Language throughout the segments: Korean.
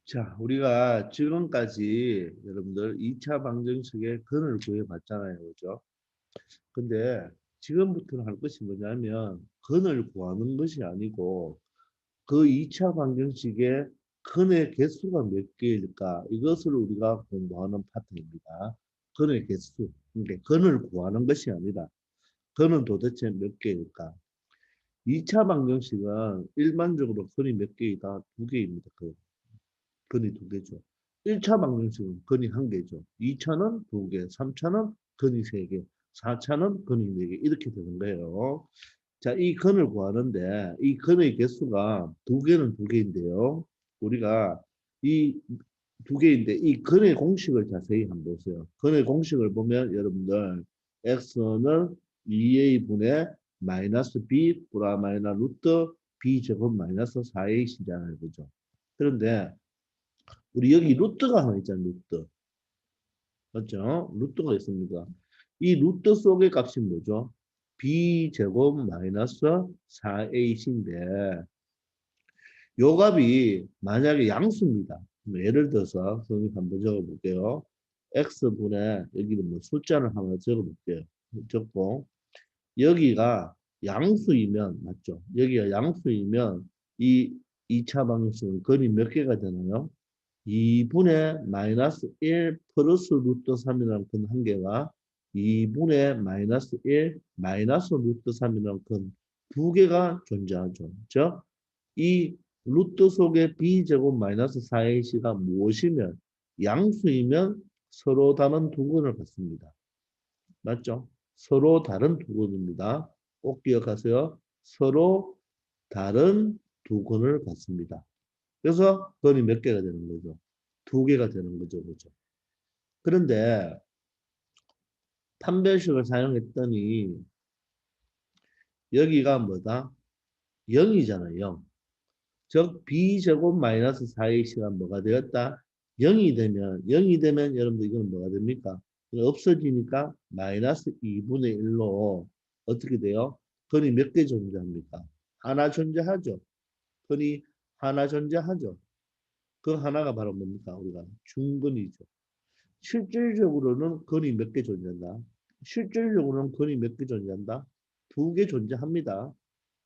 자, 우리가 지금까지 여러분들 2차 방정식의 근을 구해봤잖아요. 그죠? 근데 지금부터는 할 것이 뭐냐면 근을 구하는 것이 아니고 그 2차 방정식의 근의 개수가 몇 개일까? 이것을 우리가 공부하는 파트입니다. 근의 개수. 그러니까 근을 구하는 것이 아니라 근은 도대체 몇 개일까? 2차 방정식은 일반적으로 근이 몇 개이다? 두 개입니다. 근이 두 개죠. 1차 방정식은 근이 한 개죠. 2차는 두 개, 3차는 근이 세 개, 4차는 근이 네 개. 이렇게 되는 거예요. 자, 이 근을 구하는데 이 근의 개수가 두 개는 두 개인데요. 우리가 이 두 개인데 이 근의 공식을 자세히 한번 보세요. 근의 공식을 보면 여러분들 x는 2a분의 마이너스 b 플러스 루트 b 제곱 마이너스 4ac잖아요. 그죠? 그런데 우리 여기 루트가 하나 있잖아요. 루트. 맞죠? 루트가 있습니다. 이 루트 속의 값이 뭐죠? b제곱 마이너스 4ac인데 요 값이 만약에 양수입니다. 예를 들어서 선생님 한번 적어볼게요. x분의 여기는 뭐 숫자를 하나 적어볼게요. 적고 여기가 양수이면 맞죠? 여기가 양수이면 이 2차 방정식은 근이 몇 개가 되나요? 2분의 마이너스 1 플러스 루트 3이라는 근 한 개와 2분의 마이너스 1 마이너스 루트 3이라는 근 두 개가 존재하죠. 그렇죠? 이 루트 속의 b제곱 마이너스 4ac가 무엇이면 양수이면 서로 다른 두 근을 갖습니다. 맞죠? 서로 다른 두 근입니다. 꼭 기억하세요. 서로 다른 두 근을 갖습니다. 그래서 근이 몇 개가 되는 거죠? 두 개가 되는 거죠. 그죠? 그런데 판별식을 사용했더니 여기가 뭐다? 0이잖아요. 0. 즉 b제곱 마이너스 4ac가 뭐가 되었다? 0이 되면 여러분들 이건 뭐가 됩니까? 없어지니까 마이너스 2분의 1로 어떻게 돼요? 근이 몇 개 존재합니까? 하나 존재하죠. 근이 하나 존재하죠. 그 하나가 바로 뭡니까? 우리가 중근이죠. 실질적으로는 근이 몇 개 존재한다? 실질적으로는 근이 몇 개 존재한다? 두 개 존재합니다.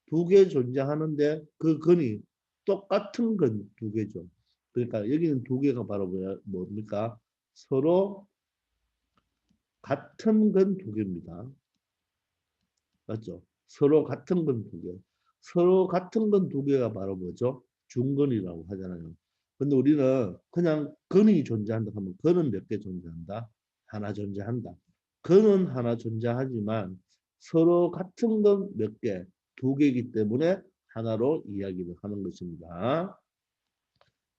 두 개 존재하는데 그 근이 똑같은 근 두 개죠. 그러니까 여기는 두 개가 바로 뭡니까? 서로 같은 근 두 개입니다. 맞죠? 서로 같은 근 두 개. 서로 같은 근 두 개가 바로 뭐죠? 중근이라고 하잖아요. 근데 우리는 그냥 근이 존재한다 하면 근은 몇 개 존재한다? 하나 존재한다. 근은 하나 존재하지만 서로 같은 건 몇 개? 두 개이기 때문에 하나로 이야기를 하는 것입니다.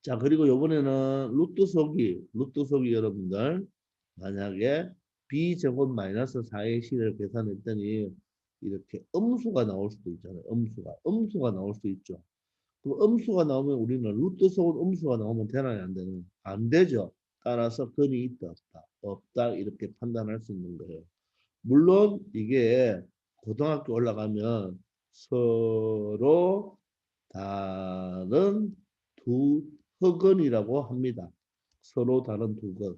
자, 그리고 요번에는 루트 속이 여러분들 만약에 b제곱 마이너스 4의 c를 계산했더니 이렇게 음수가 나올 수도 있잖아요. 음수가 나올 수 있죠. 그 음수가 나오면 우리는 루트 속은 음수가 나오면 되나요? 안 되나요? 안 되죠. 따라서 근이 있다 없다. 없다 이렇게 판단할 수 있는 거예요. 물론 이게 고등학교 올라가면 서로 다른 두 흑은이라고 합니다. 서로 다른 두 근.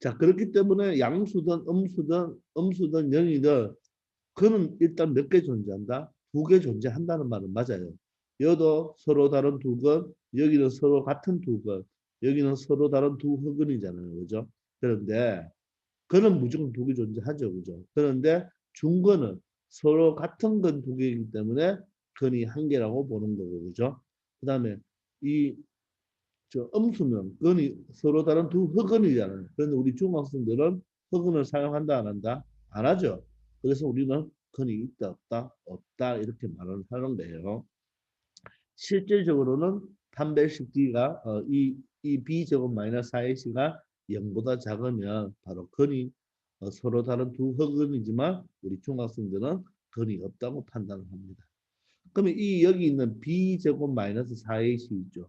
자, 그렇기 때문에 양수든 음수든 영이든 그는 일단 몇 개 존재한다? 두 개 존재한다는 말은 맞아요. 여도 서로 다른 두 근, 여기는 서로 같은 두 근, 여기는 서로 다른 두 흑은이잖아요. 그죠? 그런데 그는 무조건 두 개 존재하죠. 그죠? 그런데 중근은 서로 같은 근 두 개이기 때문에 근이 한 개라고 보는 거고. 그죠? 그 다음에 이 음수면 근이 서로 다른 두 흑은이잖아요. 그런데 우리 중학생들은 흑은을 사용한다 안 한다? 안 하죠. 그래서 우리는 근이 있다 없다 없다 이렇게 말을 하는 거예요. 실질적으로는 판별식 D가 이 B제곱 마이너스 4Ac가 0보다 작으면 바로 근이 서로 다른 두 흑은이지만 우리 중학생들은 근이 없다고 판단을 합니다. 그러면 이 여기 있는 B제곱 마이너스 4AC 있죠.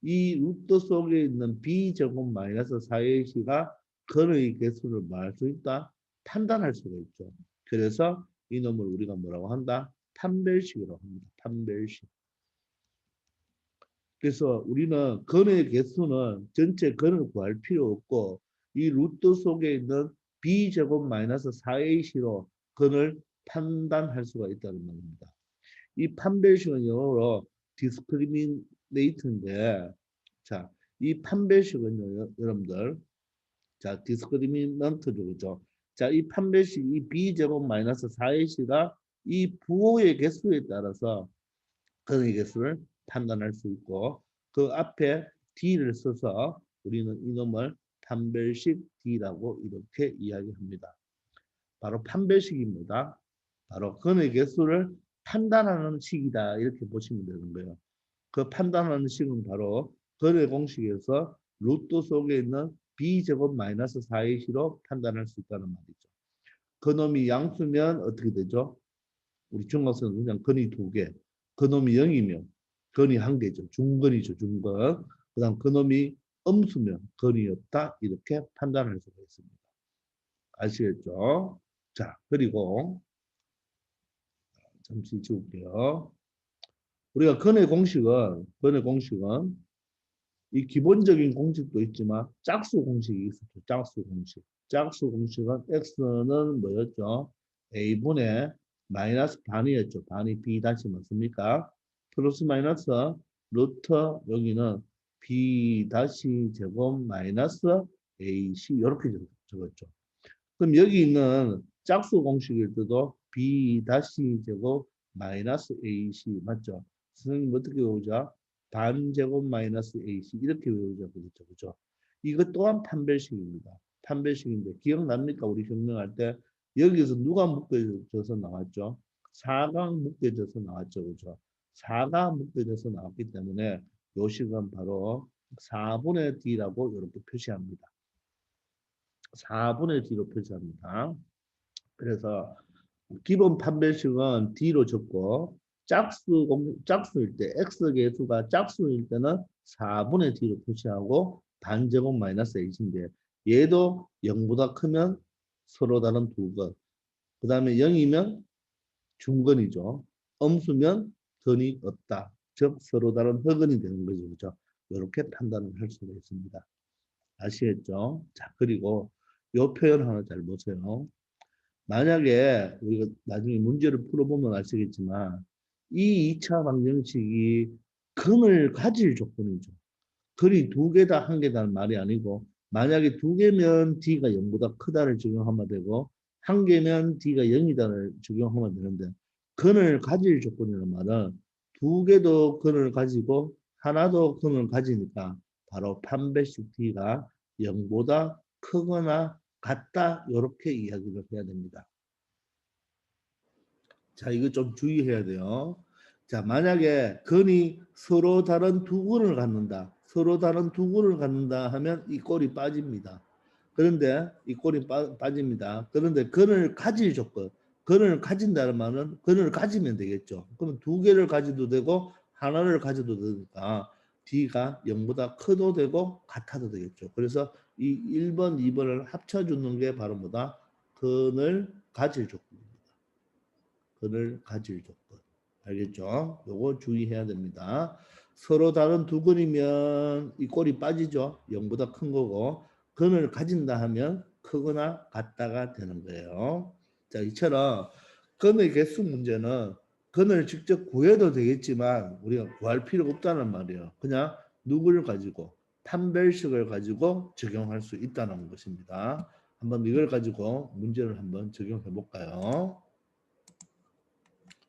이 루트 속에 있는 b제곱 마이너스 4ac가 근의 개수를 말 수 있다? 판단할 수가 있죠. 그래서 이놈을 우리가 뭐라고 한다? 판별식이라고 합니다. 판별식. 그래서 우리는 근의 개수는 전체 근을 구할 필요 없고 이 루트 속에 있는 b제곱 마이너스 4ac로 근을 판단할 수가 있다는 말입니다. 이 판별식은 영어로 discriminate인데, 자, 이 판별식은요, 여러분들, 자, discriminant죠, 그죠? 자, 이 판별식, 이 b제곱 마이너스 4ac가 이 부호의 개수에 따라서 근의 개수를 판단할 수 있고, 그 앞에 d를 써서 우리는 이놈을 판별식 d라고 이렇게 이야기합니다. 바로 판별식입니다. 바로 근의 개수를 판단하는 식이다 이렇게 보시면 되는 거예요. 그 판단하는 식은 바로 근의 공식에서 루트 속에 있는 b제곱 마이너스 4ac로 판단할 수 있다는 말이죠. 그놈이 양수면 어떻게 되죠? 우리 중학생은 그냥 근이 2개, 그놈이 0이면 근이 1개죠. 중근이죠, 중근. 그 다음 그놈이 음수면 근이 없다 이렇게 판단할 수가 있습니다. 아시겠죠? 자, 그리고 잠시 지울게요. 우리가 근의 공식은 이 기본적인 공식도 있지만 짝수 공식이 있었죠. 짝수 공식. 짝수 공식은 x는 뭐였죠? a분의 마이너스 반이었죠. 반이 b 다시 맞습니까? 플러스 마이너스 루트 여기는 b 다시 제곱 마이너스 ac 이렇게 적었죠. 그럼 여기 있는 짝수 공식일 때도 b 다시 제곱 마이너스 ac 맞죠? 선생님 어떻게 외우죠? 반제곱 마이너스 ac 이렇게 외우죠. 그렇죠? 그죠? 이것 또한 판별식입니다. 판별식인데 기억납니까? 우리 증명할 때 여기서 누가 묶여져서 나왔죠? 4가 묶여져서 나왔죠. 그죠? 4가 묶여져서 나왔기 때문에 요 식은 바로 4분의 d라고 이렇게 표시합니다. 4분의 d로 표시합니다. 그래서 기본 판별식은 d로 적고 짝수일 때 x 개수가 짝수일 때는 4분의 d로 표시하고 반제곱 마이너스 h인데 얘도 0보다 크면 서로 다른 두 것. 그 다음에 0이면 중근이죠. 음수면 근이 없다. 즉 서로 다른 허근이 되는 거죠. 그렇죠? 이렇게 판단을 할 수가 있습니다. 아시겠죠? 자, 그리고 이 표현 하나 잘 보세요. 만약에 우리가 나중에 문제를 풀어보면 아시겠지만 이 2차 방정식이 근을 가질 조건이죠. 근이 2개다, 1개다는 말이 아니고 만약에 2개면 d가 0보다 크다를 적용하면 되고 1개면 d가 0이다를 적용하면 되는데 근을 가질 조건이라는 말은 2개도 근을 가지고 하나도 근을 가지니까 바로 판별식 d가 0보다 크거나 같다 이렇게 이야기를 해야 됩니다. 자, 이거 좀 주의해야 돼요. 자, 만약에 근이 서로 다른 두 근을 갖는다. 서로 다른 두 근을 갖는다 하면 이 꼴이 빠집니다. 그런데 이 꼴이 빠집니다. 그런데 근을 가질 조건. 근을 가진다는 말은 근을 가지면 되겠죠. 그러면 2개를 가져도 되고 하나를 가져도 되니까 D가 0보다 커도 되고 같아도 되겠죠. 그래서 이 1번, 2번을 합쳐주는 게 바로 뭐다? 근을 가질 조건. 근을 가질 조건. 알겠죠? 요거 주의해야 됩니다. 서로 다른 두 근이면 이 꼴이 빠지죠. 0보다 큰 거고 근을 가진다 하면 크거나 같다가 되는 거예요. 자, 이처럼 근의 개수 문제는 근을 직접 구해도 되겠지만 우리가 구할 필요가 없다는 말이에요. 그냥 누구를 가지고 판별식을 가지고 적용할 수 있다는 것입니다. 한번 이걸 가지고 문제를 한번 적용해 볼까요?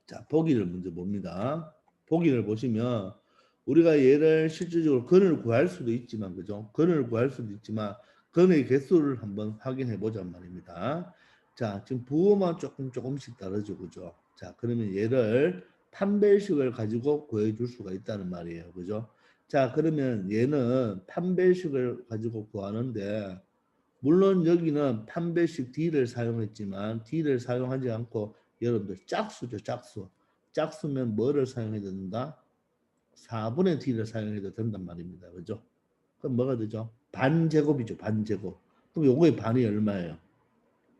자, 보기를 먼저 봅니다. 보기를 보시면 우리가 얘를 실질적으로 근을 구할 수도 있지만 그죠? 근을 구할 수도 있지만 근의 개수를 한번 확인해 보자 말입니다. 자, 지금 부호만 조금씩 다르죠. 그죠? 자, 그러면 얘를 판별식을 가지고 구해 줄 수가 있다는 말이에요. 그죠? 자, 그러면 얘는 판별식을 가지고 구하는데 물론 여기는 판별식 D를 사용했지만 D를 사용하지 않고 여러분들 짝수죠, 짝수. 짝수면 뭐를 사용해야 된다? 4분의 D를 사용해도 된단 말입니다. 그죠? 그럼 뭐가 되죠? 반제곱이죠, 반제곱. 그럼 요거의 반이 얼마예요?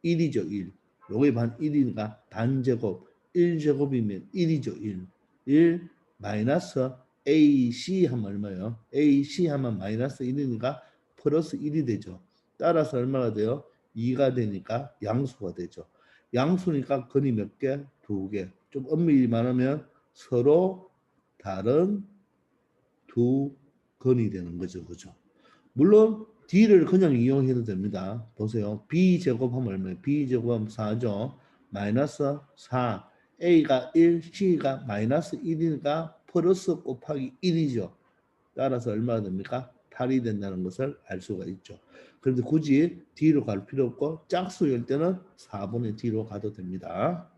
1이죠, 1. 요거의 반 1이니까 반제곱. 1제곱이면 1이죠, 1. 1 마이너스 AC 하면 얼마예요? AC 하면 마이너스 1이니까 플러스 1이 되죠. 따라서 얼마가 돼요? 2가 되니까 양수가 되죠. 양수니까 근이 몇 개? 두 개. 좀 엄밀히 말하면 서로 다른 두 근이 되는 거죠. 그죠? 물론 D를 그냥 이용해도 됩니다. 보세요. B제곱하면 얼마예요? B제곱하면 4죠. 마이너스 4. A가 1, C가 마이너스 1이니까 플러스 곱하기 1이죠. 따라서 얼마가 됩니까? 8이 된다는 것을 알 수가 있죠. 그런데 굳이 D로 갈 필요 없고 짝수일 때는 4분의 D로 가도 됩니다.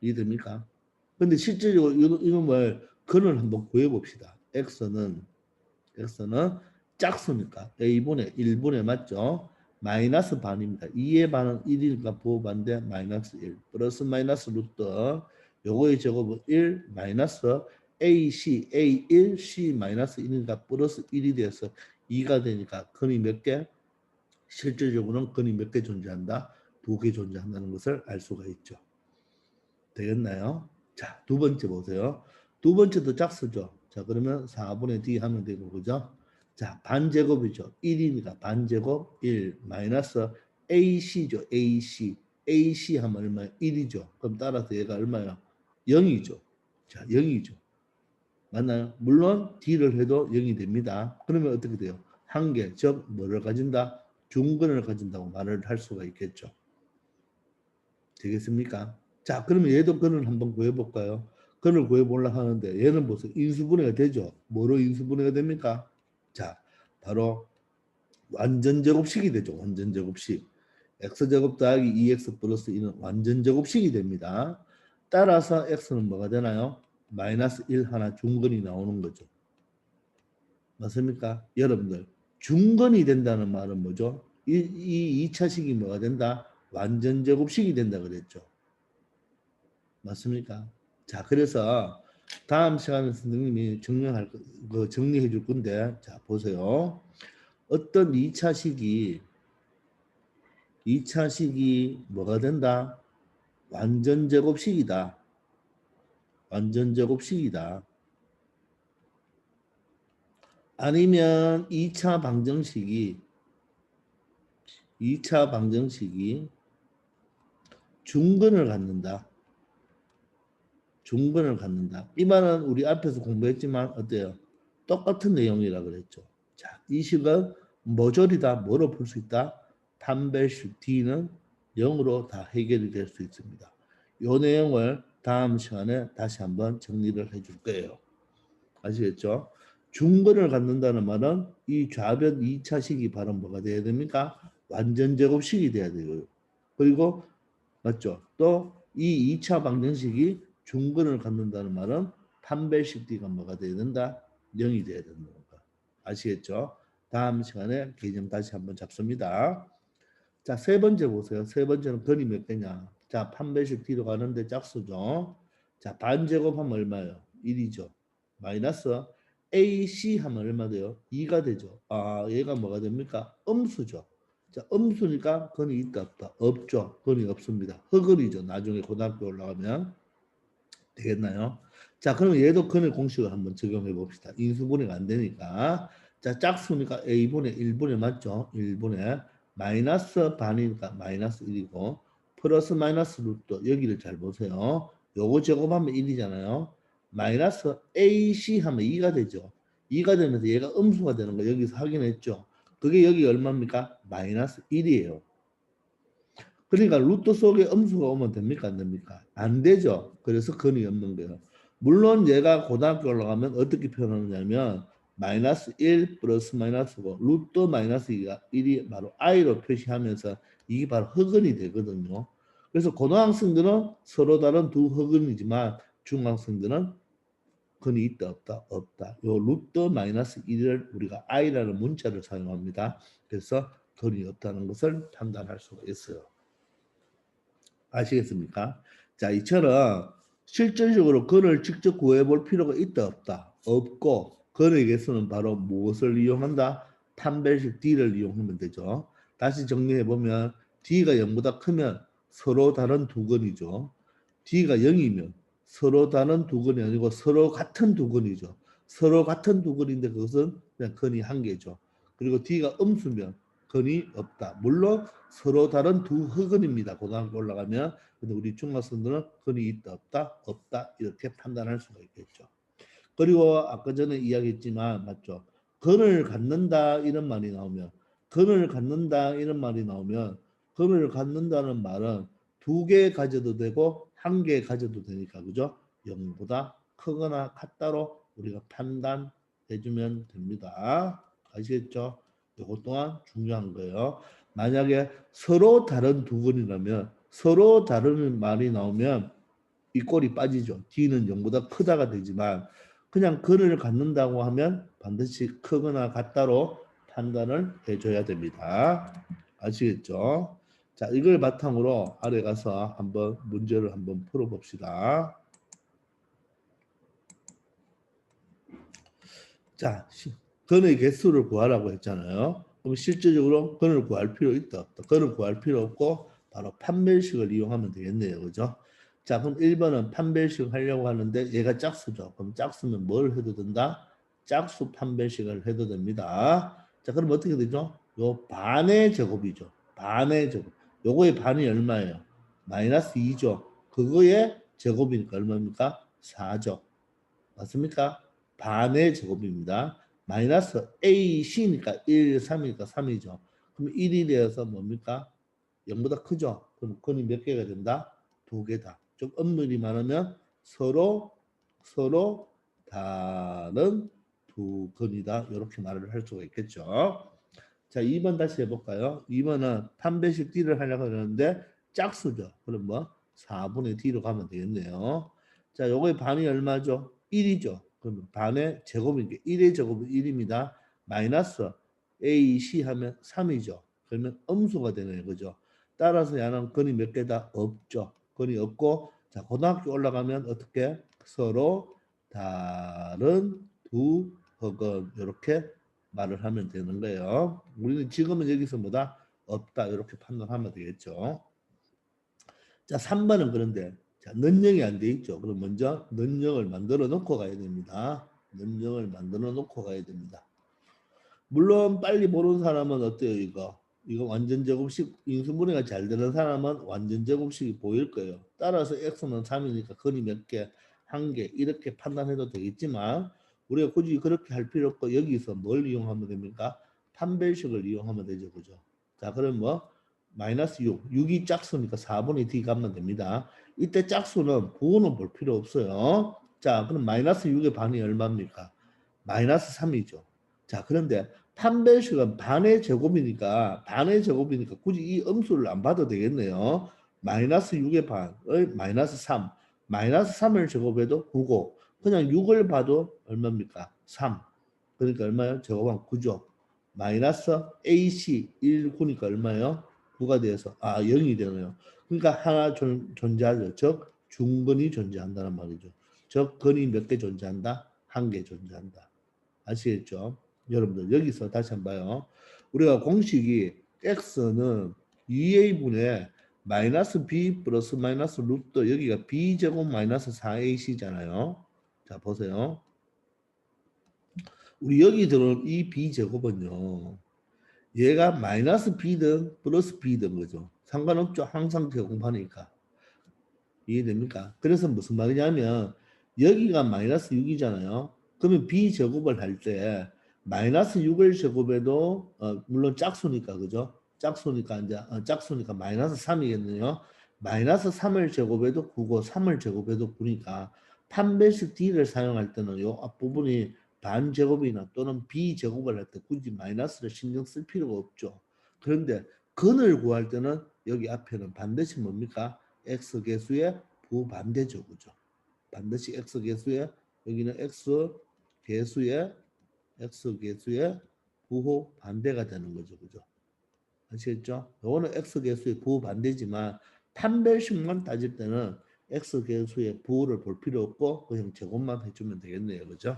이해됩니까? 근데 실제적으로 이건 뭐예요? 근을 한번 구해봅시다. X는 짝수니까 A분의 1분의 맞죠? 마이너스 반입니다. 2의 반은 1이니까 부호반대 마이너스 1 플러스 마이너스 루트 요거의 제곱은 1 마이너스 AC A1 C 마이너스 1이니까 플러스 1이 돼서 2가 되니까 근이 몇 개? 실질적으로는 근이 몇 개 존재한다? 두 개 존재한다는 것을 알 수가 있죠. 되겠나요? 자, 두 번째 보세요. 두 번째도 짝수죠. 자, 그러면 4분의 D 하면 되고, 그죠? 자, 반제곱이죠. 1이니까 반제곱 1 마이너스 AC죠. AC. AC 하면 얼마예요? 1이죠. 그럼 따라서 얘가 얼마예요? 0이죠. 자, 0이죠. 맞나요? 물론 D를 해도 0이 됩니다. 그러면 어떻게 돼요? 한 개, 즉 뭐를 가진다? 중근을 가진다고 말을 할 수가 있겠죠. 되겠습니까? 자, 그러면 얘도 근을 한번 구해볼까요? 근을 구해보려고 하는데 얘는 무슨 인수분해가 되죠? 뭐로 인수분해가 됩니까? 자, 바로 완전제곱식이 되죠. 완전제곱식. x제곱 더하기 2x 플러스 2는 완전제곱식이 됩니다. 따라서 x는 뭐가 되나요? 마이너스 1 하나 중근이 나오는 거죠. 맞습니까? 여러분들 중근이 된다는 말은 뭐죠? 이 2차식이 뭐가 된다? 완전제곱식이 된다 그랬죠. 맞습니까? 자, 그래서 다음 시간에 선생님이 정리해 줄 건데, 자, 보세요. 어떤 2차식이 뭐가 된다? 완전 제곱식이다. 완전 제곱식이다. 아니면 2차 방정식이 중근을 갖는다. 중근을 갖는다. 이 말은 우리 앞에서 공부했지만 어때요? 똑같은 내용이라 그랬죠. 자, 이 식은 모조리다. 뭐로 풀 수 있다? 판별식 D는 0으로 다 해결이 될 수 있습니다. 이 내용을 다음 시간에 다시 한번 정리를 해줄 거예요. 아시겠죠? 중근을 갖는다는 말은 이 좌변 2차식이 바로 뭐가 돼야 됩니까? 완전 제곱식이 돼야 돼요. 그리고 맞죠? 또 이 2차 방정식이 중근을 갖는다는 말은 판별식 D가 뭐가 돼야 된다? 0이 돼야 된다는 거. 아시겠죠? 다음 시간에 개념 다시 한번 잡습니다. 자, 세 번째 보세요. 세 번째는 근이 몇 개냐? 자, 판별식 D로 가는데 짝수죠. 자, 반제곱하면 얼마예요? 1이죠. 마이너스 AC 하면 얼마 돼요? 2가 되죠. 아, 얘가 뭐가 됩니까? 음수죠. 자, 음수니까 근이 있다 없다? 없죠. 근이 없습니다. 흑은이죠. 나중에 고등학교 올라가면 되겠나요? 자, 그러면 얘도 근의 공식을 한번 적용해 봅시다. 인수분해가 안 되니까. 자, 짝수니까 A분의 1분의 맞죠? 1분의 마이너스 반이니까 마이너스 1이고 플러스 마이너스 루트 여기를 잘 보세요. 요거 제곱하면 1이잖아요. 마이너스 AC 하면 2가 되죠. 2가 되면서 얘가 음수가 되는 거 여기서 확인했죠. 그게 여기 얼마입니까? 마이너스 1이에요. 그러니까 루트 속에 음수가 오면 됩니까? 안 됩니까? 안 되죠. 그래서 근이 없는 거예요. 물론 얘가 고등학교 올라가면 어떻게 표현하느냐면 마이너스 1 플러스 마이너스고 루트 마이너스 2가 1이 바로 i로 표시하면서 이게 바로 흑은이 되거든요. 그래서 고등학생들은 서로 다른 두 흑은이지만 중학생들은 근이 있다 없다 없다. 요 루트 마이너스 1을 우리가 i라는 문자를 사용합니다. 그래서 근이 없다는 것을 판단할 수가 있어요. 아시겠습니까? 자, 이처럼 실질적으로 근을 직접 구해볼 필요가 있다 없다? 없고 근의 개수는 바로 무엇을 이용한다? 판별식 D를 이용하면 되죠. 다시 정리해보면 D가 0보다 크면 서로 다른 두 근이죠. D가 0이면 서로 다른 두 근이 아니고 서로 같은 두 근이죠. 서로 같은 두 근인데 그것은 그냥 근이 한 개죠. 그리고 D가 음수면 근이 없다. 물론 서로 다른 두 흑은입니다. 고등학교 올라가면. 근데 우리 중학생들은 근이 있다 없다 없다 이렇게 판단할 수가 있겠죠. 그리고 아까 전에 이야기했지만 맞죠. 근을 갖는다 이런 말이 나오면 근을 갖는다 이런 말이 나오면 근을 갖는다는 말은 두 개 가져도 되고 한 개 가져도 되니까 그죠? 0보다 크거나 같다로 우리가 판단해 주면 됩니다. 아시겠죠? 이것 또한 중요한 거예요. 만약에 서로 다른 두 근이라면 서로 다른 말이 나오면 이 꼴이 빠지죠. D는 0보다 크다가 되지만 그냥 근을 갖는다고 하면 반드시 크거나 같다로 판단을 해줘야 됩니다. 아시겠죠? 자, 이걸 바탕으로 아래 가서 한번 문제를 한번 풀어봅시다. 자, 근의 개수를 구하라고 했잖아요. 그럼 실질적으로 근을 구할 필요 있다 없다. 근을 구할 필요 없고 바로 판별식을 이용하면 되겠네요. 그죠? 자, 그럼 1번은 판별식 하려고 하는데 얘가 짝수죠. 그럼 짝수면 뭘 해도 된다? 짝수 판별식을 해도 됩니다. 자, 그럼 어떻게 되죠? 요 반의 제곱이죠. 반의 제곱. 요거의 반이 얼마예요? 마이너스 2죠. 그거의 제곱이니까 얼마입니까? 4죠. 맞습니까? 반의 제곱입니다. 마이너스 AC니까 1, 3이니까 3이죠. 그럼 1이 되어서 뭡니까? 0보다 크죠? 그럼 근이 몇 개가 된다? 두 개다. 좀 엄밀히 말하면 서로 다른 두 근이다. 이렇게 말을 할 수가 있겠죠. 자, 2번 다시 해볼까요? 2번은 판별식 D를 하려고 하는데 짝수죠. 그럼 뭐 4분의 D로 가면 되겠네요. 자, 요거의 반이 얼마죠? 1이죠. 그러면 반의 제곱이니까 1의 제곱은 1입니다. 마이너스 AC 하면 3이죠. 그러면 음수가 되네요. 그죠? 따라서 얘는 근이 몇 개다? 없죠. 근이 없고 자, 고등학교 올라가면 어떻게? 서로 다른 두 흑은 이렇게 말을 하면 되는 거예요. 우리는 지금은 여기서 뭐다? 없다. 이렇게 판단하면 되겠죠. 자, 3번은 그런데 자, 는영이 안 돼 있죠. 그럼 먼저 는영을 만들어 놓고 가야 됩니다. 는영을 만들어 놓고 가야 됩니다. 물론 빨리 보는 사람은 어때요, 이거? 이거 완전 제곱식 인수분해가 잘 되는 사람은 완전 제곱식이 보일 거예요. 따라서 x는 3이니까 근이 몇 개? 한 개. 이렇게 판단해도 되겠지만 우리가 굳이 그렇게 할 필요 없고 여기서 뭘 이용하면 됩니까? 판별식을 이용하면 되죠. 그죠? 자, 그럼 뭐 마이너스 6. 6이 짝수니까 4분의 d 가면 됩니다. 이때 짝수는 부호는 볼 필요 없어요. 자, 그럼 마이너스 6의 반이 얼마입니까? 마이너스 3이죠. 자, 그런데 판별식은 반의 제곱이니까 굳이 이 음수를 안 봐도 되겠네요. 마이너스 6의 반의 마이너스 3. 마이너스 3을 제곱해도 9고 그냥 6을 봐도 얼마입니까? 3. 그러니까 얼마예요? 제곱하면 9죠. 마이너스 AC 1, 9니까 얼마예요? 9가 돼서 0이 되네요. 그러니까 하나 존재하죠. 즉 중근이 존재한다는 말이죠. 즉 근이 몇 개 존재한다? 한 개 존재한다. 아시겠죠? 여러분들 여기서 다시 한번 봐요. 우리가 공식이 x는 2a분의 마이너스 b 플러스 마이너스 루트 여기가 b제곱 마이너스 4ac잖아요. 자 보세요. 우리 여기 들어온 이 b제곱은요. 얘가 마이너스 b든 플러스 b든 거죠. 상관없죠. 항상 제곱하니까. 이해됩니까? 그래서 무슨 말이냐면 여기가 마이너스 6이잖아요. 그러면 b제곱을 할 때 마이너스 6을 제곱해도 물론 짝수니까 그죠? 짝수니까 이제 짝수니까 마이너스 3이겠네요. 마이너스 3을 제곱해도 9고 3을 제곱해도 9니까 판별식 D를 사용할 때는 요 앞부분이 반제곱이나 또는 b제곱을 할 때 굳이 마이너스를 신경 쓸 필요가 없죠. 그런데 근을 구할 때는 여기 앞에는 반드시 뭡니까? x 개수의 부반대죠. 그죠? 반드시 x 개수의 여기는 x 개수의 부호 반대가 되는 거죠. 그죠? 아시겠죠? 요거는 x 개수의 부반대지만 판별식만 따질 때는 x 개수의 부호를 볼 필요 없고 그냥 제곱만 해주면 되겠네요. 그죠?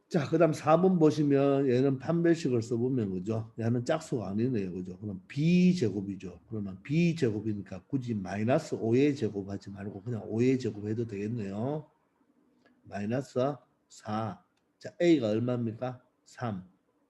자, 그 다음 4번 보시면 얘는 판별식을 써보면 그죠? 얘는 짝수가 아니네요. 그죠? 그럼 b제곱이죠. 그러면 b제곱이니까 굳이 마이너스 5의 제곱하지 말고 그냥 5의 제곱해도 되겠네요. 마이너스 4. 자, A가 얼마입니까? 3.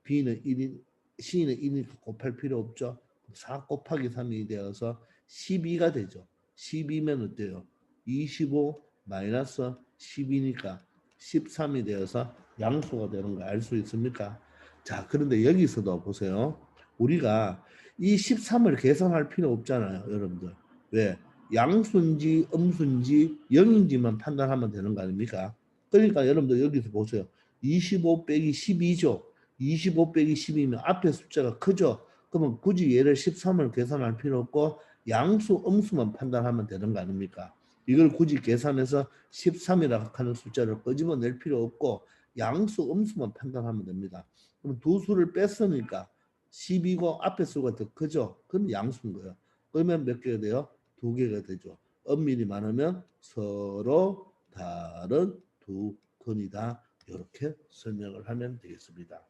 B는 1이, C는 1이니까 곱할 필요 없죠. 4 곱하기 3이 되어서 12가 되죠. 12면 어때요? 25 마이너스 10이니까 13이 되어서 양수가 되는 거 알 수 있습니까? 자, 그런데 여기서도 보세요. 우리가 이 13을 계산할 필요 없잖아요, 여러분들. 왜? 양수인지 음수인지 0인지만 판단하면 되는 거 아닙니까? 그러니까 여러분들 여기서 보세요. 25 빼기 12죠. 25 빼기 12면 앞에 숫자가 크죠. 그러면 굳이 얘를 13을 계산할 필요 없고 양수, 음수만 판단하면 되는 거 아닙니까? 이걸 굳이 계산해서 13이라고 하는 숫자를 끄집어낼 필요 없고 양수, 음수만 판단하면 됩니다. 그럼 두 수를 뺐으니까 10이고 앞에 수가 더 크죠. 그럼 양수인 거예요. 그러면 몇 개가 돼요? 두 개가 되죠. 엄밀히 말하면 서로 다른 두 근이다. 이렇게 설명을 하면 되겠습니다.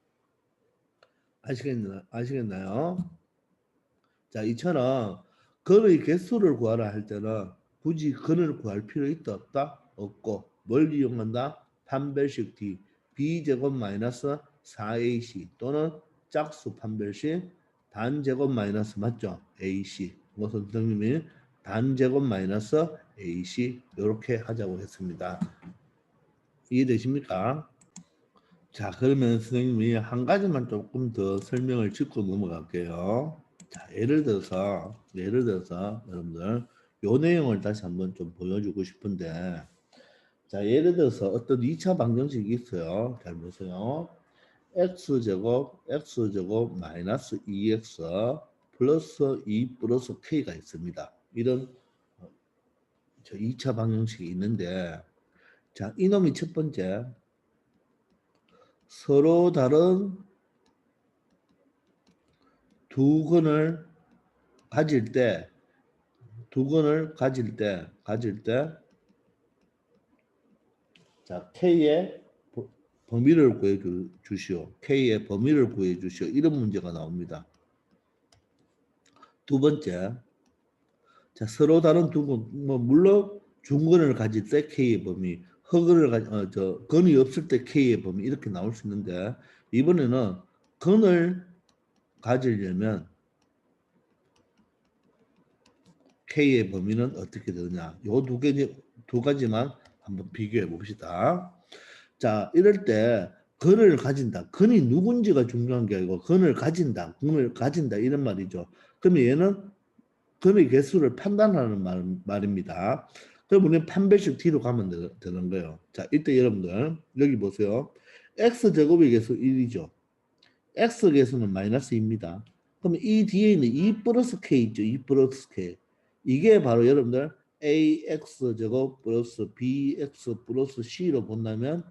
아시겠나요? 자, 이처럼 근의 개수를 구하라 할 때는 굳이 근을 구할 필요 있다 없다? 없고 뭘 이용한다? 판별식 D B제곱 마이너스 4AC 또는 짝수 판별식 단제곱 마이너스 맞죠? AC 뭐 선생님이 단제곱 마이너스 AC 이렇게 하자고 했습니다. 이해되십니까? 자, 그러면 선생님이 한 가지만 조금 더 설명을 짚고 넘어갈게요. 자, 예를 들어서 여러분들 요 내용을 다시 한번 좀 보여주고 싶은데, 자, 예를 들어서 어떤 2차 방정식이 있어요. 잘 보세요. x제곱 마이너스 2x 플러스 2 플러스 k가 있습니다. 이런 2차 방정식이 있는데, 자, 이놈이 첫 번째 서로 다른 두 근을 가질 때, 자, K의 범위를 구해 주시오. K의 범위를 구해 주시오. 이런 문제가 나옵니다. 두 번째, 자, 서로 다른 두 근, 뭐, 물론 중근을 가질 때 K의 범위, 근이 없을 때 K의 범위, 이렇게 나올 수 있는데, 이번에는 근을 가지려면 K의 범위는 어떻게 되느냐. 요 두 가지만 한번 비교해 봅시다. 자, 이럴 때 근을 가진다. 근이 누군지가 중요한 게 아니고 근을 가진다 이런 말이죠. 그러면 얘는 근의 개수를 판단하는 말입니다. 그럼 우리는 판별식 T로 가면 되는 거예요. 자, 이때 여러분들 여기 보세요. X제곱의 개수 1이죠. X 개수는 마이너스입니다. 그럼 이 뒤에 있는 2 플러스 K 있죠. 2 플러스 K. 이게 바로 여러분들 AX제곱 플러스 BX 플러스 C로 본다면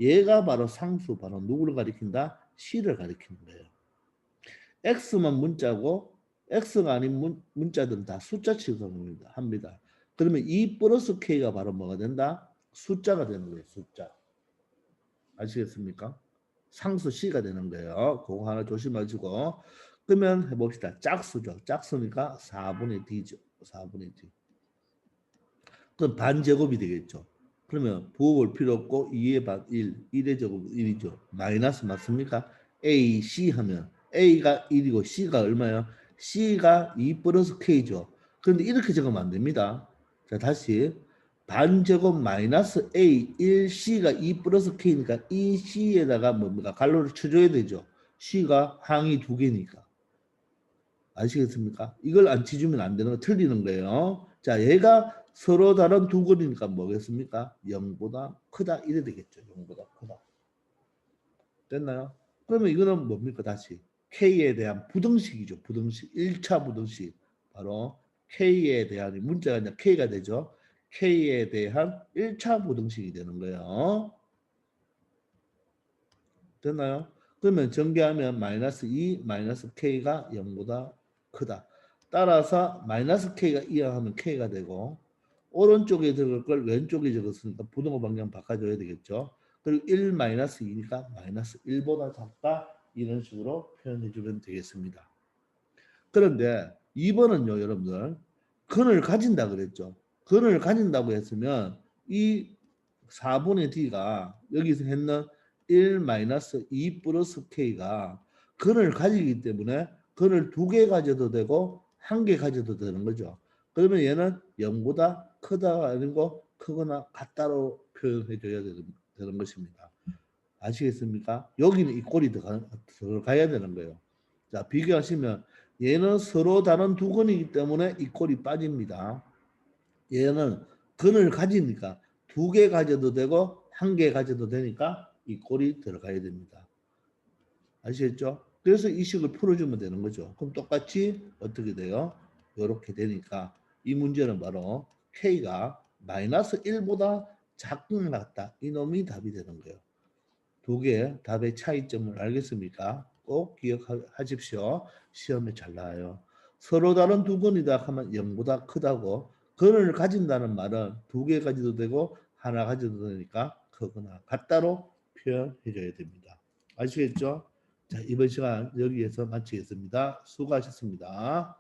얘가 바로 상수, 바로 누구를 가리킨다? C를 가리키는 거예요. X만 문자고 X가 아닌 문자들은 다 숫자 취급을 합니다. 그러면 2 플러스 K가 바로 뭐가 된다? 숫자가 되는 거예요. 숫자. 아시겠습니까? 상수 C가 되는 거예요. 그거 하나 조심하시고. 그러면 해봅시다. 짝수죠. 짝수니까 4분의 D죠. 4분의 D. 그럼 반제곱이 되겠죠. 그러면 부호볼 필요 없고 2의 반 1, 1의 제곱 1이죠. 마이너스 맞습니까? A, C 하면 A가 1이고 C가 얼마예요? C가 2 플러스 K죠. 그런데 이렇게 적으면 안 됩니다. 자, 다시 반제곱 마이너스 A 1C가 2 플러스 K니까 이 C에다가 뭡니까? 괄호를 쳐줘야 되죠. C가 항이 두 개니까. 아시겠습니까? 이걸 안 치주면 안 되는 거 틀리는 거예요. 자, 얘가 서로 다른 두 근이니까 뭐겠습니까? 0보다 크다 이래 되겠죠. 0보다 크다. 됐나요? 그러면 이거는 뭡니까? 다시 K에 대한 부등식이죠. 부등식. 1차 부등식. 바로 K에 대한 문자가 아니라 K가 되죠. K에 대한 1차 부등식이 되는 거예요. 됐나요? 그러면 전개하면 마이너스 2 마이너스 K가 0보다 크다. 따라서 마이너스 K가 이항하면 K가 되고 오른쪽에 적을 걸 왼쪽에 적었으니까 부등호 방향 바꿔줘야 되겠죠. 그리고 1 마이너스 2니까 마이너스 1보다 작다. 이런 식으로 표현해 주면 되겠습니다. 그런데 2번은요, 여러분들. 근을 가진다 그랬죠. 근을 가진다고 했으면 이 4분의 d가 여기서 했는 1 마이너스 2 플러스 k가 근을 가지기 때문에 근을 2개 가져도 되고 1개 가져도 되는 거죠. 그러면 얘는 0보다 크다가 아니고 크거나 같다로 표현해 줘야 되는 것입니다. 아시겠습니까? 여기는 이 꼴이 들어가야 되는 거예요. 자, 비교하시면 얘는 서로 다른 두 근이기 때문에 이 꼴이 빠집니다. 얘는 근을 가지니까 2개 가져도 되고 1개 가져도 되니까 이 꼴이 들어가야 됩니다. 아시겠죠? 그래서 이 식을 풀어주면 되는 거죠. 그럼 똑같이 어떻게 돼요? 이렇게 되니까 이 문제는 바로 K가 마이너스 1보다 작은 것 같다. 이놈이 답이 되는 거예요. 두 개의 답의 차이점을 알겠습니까? 꼭 기억하십시오. 시험에 잘 나와요. 서로 다른 두 근이다 하면 0보다 크다고 근을 가진다는 말은 2개 가져도 되고 하나 가져도 되니까 크거나 같다로 표현해 줘야 됩니다. 아시겠죠? 자, 이번 시간 여기에서 마치겠습니다. 수고하셨습니다.